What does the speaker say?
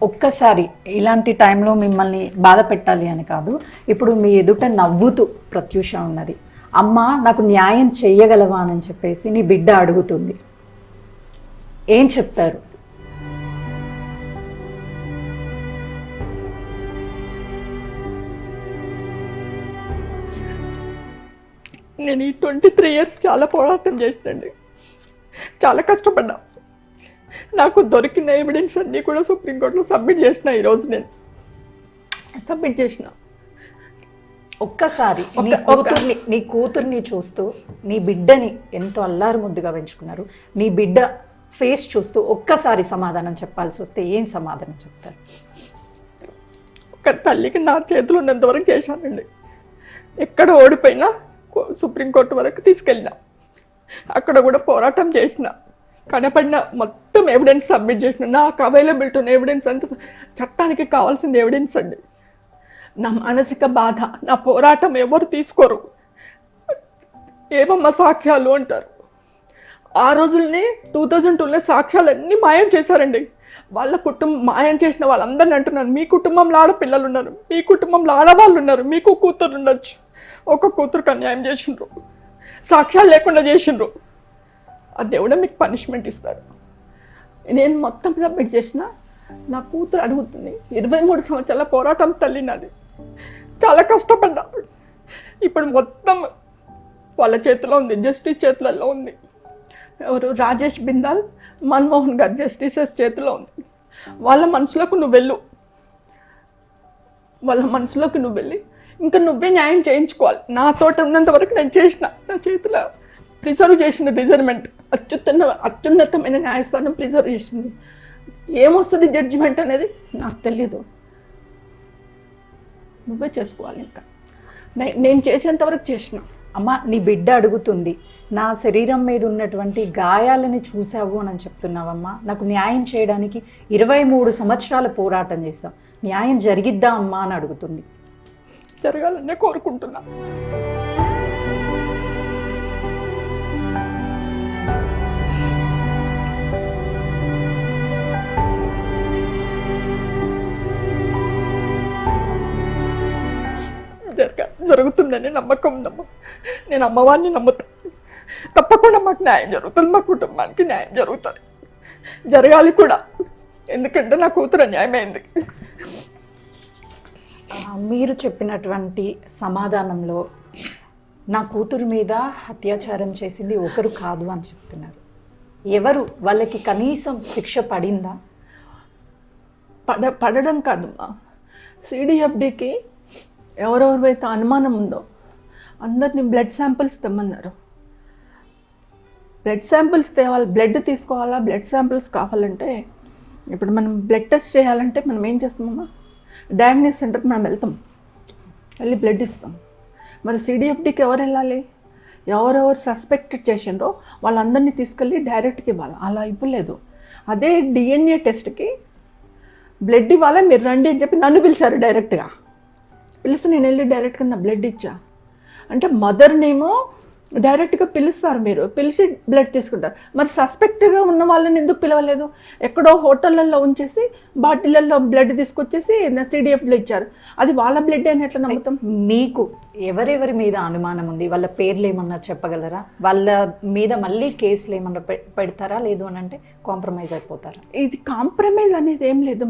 ఒక్కసారి ఇలాంటి టైంలో మిమ్మల్ని బాధ పెట్టాలి అని కాదు, ఇప్పుడు మీ ఎదుట నవ్వుతూ ప్రత్యూష ఉన్నది. అమ్మ నాకు న్యాయం చెయ్యగలవా అని చెప్పేసి నీ బిడ్డ అడుగుతుంది, ఏం చెప్తారు? నేను ఈ 23 years చాలా పోరాటం చేసినండి, చాలా కష్టపడ్డా. నాకు దొరికిన ఎవిడెన్స్ అన్నీ కూడా సుప్రీంకోర్టులో సబ్మిట్ చేసిన. ఈరోజు నేను సబ్మిట్ చేసిన. ఒక్కసారి నీ కూతుర్ని చూస్తూ, నీ బిడ్డని ఎంతో అల్లారు ముద్దుగా పెంచుకున్నారు, నీ బిడ్డ ఫేస్ చూస్తూ ఒక్కసారి సమాధానం చెప్పాల్సి వస్తే ఏం సమాధానం చెప్తారు? ఒక తల్లికి నా చేతులు ఉన్నంత వరకు చేశానండి. ఎక్కడ ఓడిపోయినా సుప్రీంకోర్టు వరకు తీసుకెళ్ళినా, అక్కడ కూడా పోరాటం చేసిన, కనపడిన మొత్తం ఎవిడెన్స్ సబ్మిట్ చేసిన. నాకు అవైలబిలిటీ ఉన్న ఎవిడెన్స్ అంతా చట్టానికి కావాల్సిన ఎవిడెన్స్ అండి. నా మానసిక బాధ, నా పోరాటం ఎవరు తీసుకోరు. ఏమమ్మా సాక్ష్యాలు అంటారు. ఆ రోజుల్ని 2002లో సాక్ష్యాలన్నీ మాయం చేశారండి. వాళ్ళ కుటుంబం మాయం చేసిన వాళ్ళందరినీ అంటున్నారు, మీ కుటుంబంలో ఆడపిల్లలు ఉన్నారు, మీ కుటుంబంలో ఆడవాళ్ళు ఉన్నారు, మీకు కూతురు ఉండొచ్చు. ఒక కూతురుకు అన్యాయం చేసిండ్రు, సాక్ష్యాలు లేకుండా చేసిండ్రు. ఆ దేవుడే మీకు పనిష్మెంట్ ఇస్తాడు. నేను మొత్తం సబ్మిట్ చేసిన. నా కూతురు అడుగుతుంది. 23 సంవత్సరాల పోరాటం తల్లి నాది, చాలా కష్టపడ్డా. ఇప్పుడు మొత్తం వాళ్ళ చేతిలో ఉంది, జస్టిస్ చేతులలో ఉంది. ఎవరు? రాజేష్ బిందాల్, మన్మోహన్ గారు జస్టిసెస్ చేతిలో ఉంది. వాళ్ళ మనసులోకి నువ్వు వెళ్ళు, వాళ్ళ మనసులోకి నువ్వు వెళ్ళి ఇంకా నువ్వే న్యాయం చేయించుకోవాలి. నా తోట ఉన్నంత వరకు నేను చేసిన. నా చేతిలో ప్రిజర్వ్ చేసిన రిజర్వ్మెంట్, అత్యున్నతమైన న్యాయస్థానం ప్రిజర్వ్ చేసింది. ఏమొస్తుంది జడ్జిమెంట్ అనేది నాకు తెలియదు, నువ్వే చేసుకోవాలి. ఇంకా నేను చేసేంత వరకు చేసిన. అమ్మ, నీ బిడ్డ అడుగుతుంది, నా శరీరం మీద ఉన్నటువంటి గాయాలని చూసావు అని చెప్తున్నావమ్మా. నాకు న్యాయం చేయడానికి 23 సంవత్సరాల పోరాటం చేస్తాం, న్యాయం జరిగిద్దా అమ్మా అని అడుగుతుంది. జరగాలనే కోరుకుంటున్నా. జరుగుతుందని నమ్మకం ఉందమ్మా. నేను అమ్మవారిని నమ్ముతా. తప్పకుండా మాకు న్యాయం జరుగుతుంది, మా కుటుంబానికి న్యాయం జరుగుతుంది, జరగాలి కూడా. ఎందుకంటే నా కూతురు అన్యాయమైంది. మీరు చెప్పినటువంటి సమాధానంలో నా కూతురు మీద అత్యాచారం చేసింది ఒకరు కాదు అని చెప్తున్నారు. ఎవరు? వాళ్ళకి కనీసం శిక్ష పడిందా? పడడం కాదమ్మా, సిడిఎఫ్డికి ఎవరెవరివైతే అనుమానం ఉందో అందరినీ బ్లడ్ శాంపిల్స్ తెమ్మన్నారు. బ్లడ్ శాంపిల్స్ తేవాలి, బ్లడ్ తీసుకోవాలా, బ్లడ్ శాంపిల్స్ కావాలంటే ఇప్పుడు మనం బ్లడ్ టెస్ట్ చేయాలంటే మనం ఏం చేస్తామమ్మా, డయాగ్నోస్ సెంటర్కి మనం వెళ్తాం, వెళ్ళి బ్లడ్ ఇస్తాం. మరి సిడిఎఫ్డికి ఎవరు వెళ్ళాలి? ఎవరెవరు సస్పెక్టెడ్ చేసిండ్రో వాళ్ళందరినీ తీసుకెళ్ళి డైరెక్ట్గా ఇవ్వాలి. అలా ఇవ్వలేదు. అదే డిఎన్ఏ టెస్ట్కి బ్లడ్ ఇవ్వాలి, మీరు రండి అని చెప్పి నన్ను పిలిచారు. డైరెక్ట్గా పిలిస్తే నేను వెళ్ళి డైరెక్ట్గా నా బ్లడ్ ఇచ్చా. అంటే మదర్నేమో డైరెక్ట్గా పిలుస్తారు, మీరు పిలిచి బ్లడ్ తీసుకుంటారు. మరి సస్పెక్ట్గా ఉన్న వాళ్ళని ఎందుకు పిలవలేదు? ఎక్కడో హోటళ్ళల్లో ఉంచేసి బాటిళ్ళల్లో బ్లడ్ తీసుకొచ్చేసి సిడిఎఫ్లో ఇచ్చారు. అది వాళ్ళ బ్లడ్ అని ఎట్లా నమ్ముతాం? మీకు ఎవరెవరి మీద అనుమానం ఉంది? వాళ్ళ పేర్లు ఏమన్నా చెప్పగలరా? వాళ్ళ మీద మళ్ళీ కేసులు ఏమన్నా పెడతారా? లేదు అని అంటే కాంప్రమైజ్ అయిపోతారా? ఇది కాంప్రమైజ్ అనేది ఏం లేదు.